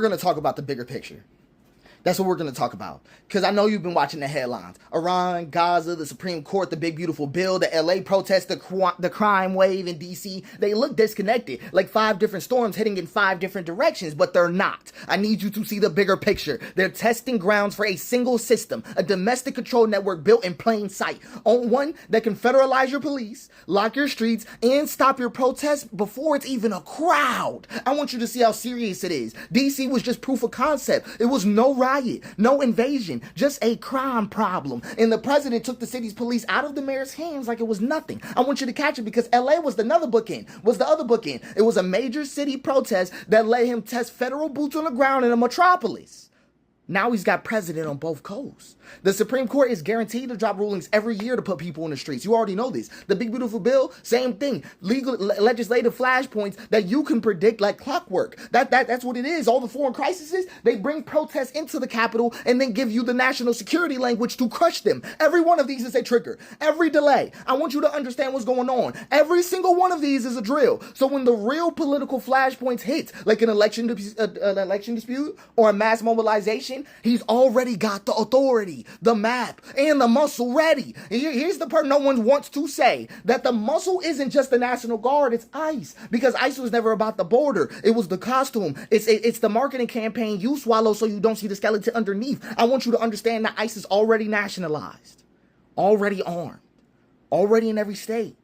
going to talk about the bigger picture. That's what we're going to talk about. Because I know you've been watching the headlines. Iran, Gaza, the Supreme Court, the big beautiful bill, the LA protests, the crime wave in DC. They look disconnected, like 5 different storms hitting in 5 different directions, but they're not. I need you to see the bigger picture. They're testing grounds for a single system, a domestic control network built in plain sight. On one that can federalize your police, lock your streets, and stop your protests before it's even a crowd. I want you to see how serious it is. DC was just proof of concept. It was no riot, no invasion, just a crime problem. And the president took the city's police out of the mayor's hands like it was nothing. I want you to catch it because LA was the other bookend. It was a major city protest that let him test federal boots on the ground in a metropolis. Now he's got president on both coasts. The Supreme Court is guaranteed to drop rulings every year to put people in the streets. You already know this. The big beautiful bill, same thing. Legislative flashpoints that you can predict like clockwork. That's what it is. All the foreign crises, they bring protests into the Capitol and then give you the national security language to crush them. Every one of these is a trigger. Every delay. I want you to understand what's going on. Every single one of these is a drill. So when the real political flashpoints hit, like an election dispute or a mass mobilization, he's already got the authority, the map, and the muscle ready. Here's the part no one wants to say, that the muscle isn't just the National Guard, it's ICE. Because ICE was never about the border. It was the costume. It's the marketing campaign you swallow so you don't see the skeleton underneath. I want you to understand that ICE is already nationalized, already armed, already in every state,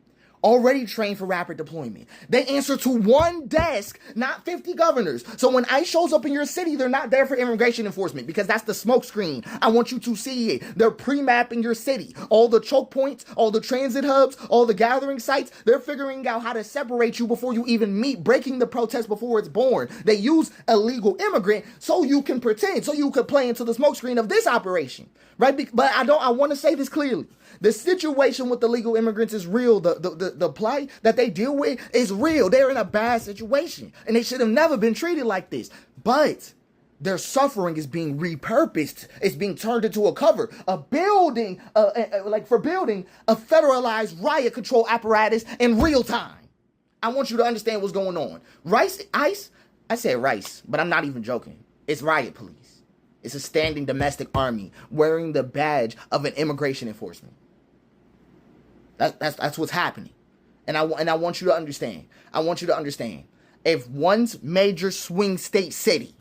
already trained for rapid deployment. They answer to one desk, not 50 governors. So when ICE shows up in your city, they're not there for immigration enforcement because that's the smoke screen. I want you to see it. They're pre-mapping your city. All the choke points, all the transit hubs, all the gathering sites, they're figuring out how to separate you before you even meet, breaking the protest before it's born. They use illegal immigrant so you can pretend, so you could play into the smoke screen of this operation, right? But I want to say this clearly. The situation with the legal immigrants is real. The plight that they deal with is real. They're in a bad situation, and they should have never been treated like this. But their suffering is being repurposed. It's being turned into a cover, a building, for building a federalized riot control apparatus in real time. I want you to understand what's going on. ICE, I said rice, but I'm not even joking. It's riot police. It's a standing domestic army wearing the badge of an immigration enforcement. That's what's happening. And I want you to understand. I want you to understand. If one major swing state city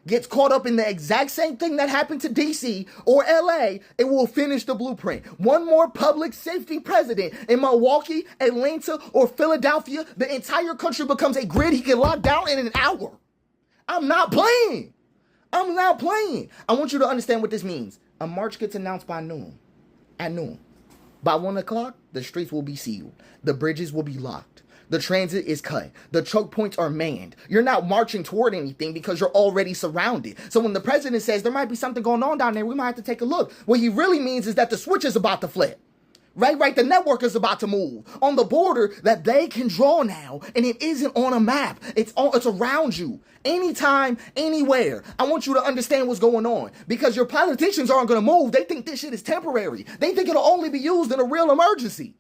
gets caught up in the exact same thing that happened to DC or LA, it will finish the blueprint. One more public safety president in Milwaukee, Atlanta, or Philadelphia, the entire country becomes a grid he can lock down in an hour. I'm not playing. I want you to understand what this means. A march gets announced by noon. At noon. By 1 o'clock, the streets will be sealed. The bridges will be locked. The transit is cut. The choke points are manned. You're not marching toward anything because you're already surrounded. So when the president says there might be something going on down there, we might have to take a look. What he really means is that the switch is about to flip. Right, the network is about to move on the border that they can draw now, and it isn't on a map. It's around you, anytime, anywhere. I want you to understand what's going on because your politicians aren't going to move. They think this shit is temporary. They think it'll only be used in a real emergency.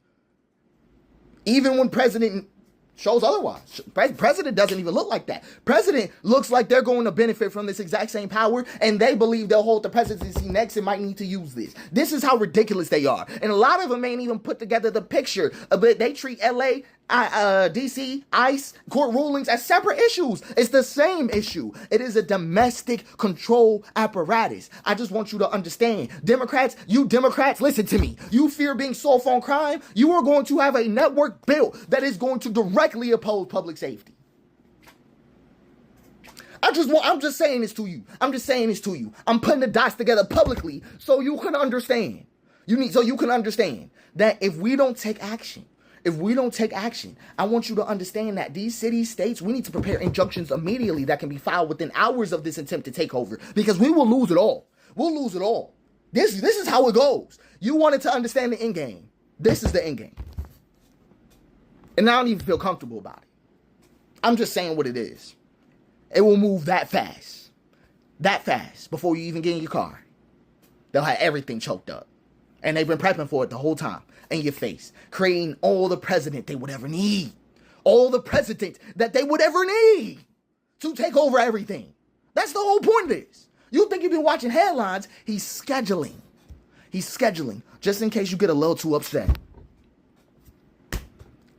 Even when President shows otherwise. President doesn't even look like that. President looks like they're going to benefit from this exact same power, and they believe they'll hold the presidency next and might need to use this. This is how ridiculous they are. And a lot of them ain't even put together the picture, but they treat LA, DC, ICE, court rulings as separate issues. It's the same issue. It is a domestic control apparatus. I just want you to understand. Democrats, listen to me. You fear being soft on crime? You are going to have a network built that is going to directly oppose public safety. I'm just saying this to you. I'm putting the dots together publicly so you can understand. You can understand that if we don't take action, I want you to understand that these cities, states, we need to prepare injunctions immediately that can be filed within hours of this attempt to take over because we will lose it all. This is how it goes. You wanted to understand the end game. This is the end game. And I don't even feel comfortable about it. I'm just saying what it is. It will move that fast before you even get in your car. They'll have everything choked up. And they've been prepping for it the whole time in your face, creating all the precedent they would ever need. all the presidents that they would ever need to take over everything. That's the whole point of this. You think you've been watching headlines? He's scheduling. He's scheduling just in case you get a little too upset.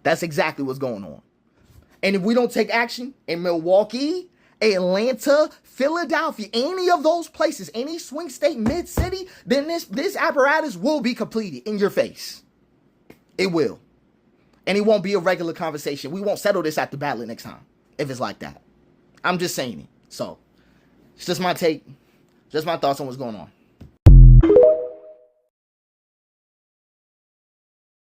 That's exactly what's going on. And if we don't take action in Milwaukee, Atlanta, Philadelphia, any of those places, any swing state, mid-city, then this apparatus will be completed in your face. It will. And it won't be a regular conversation. We won't settle this at the ballot next time if it's like that. I'm just saying it. So, it's just my take, just my thoughts on what's going on.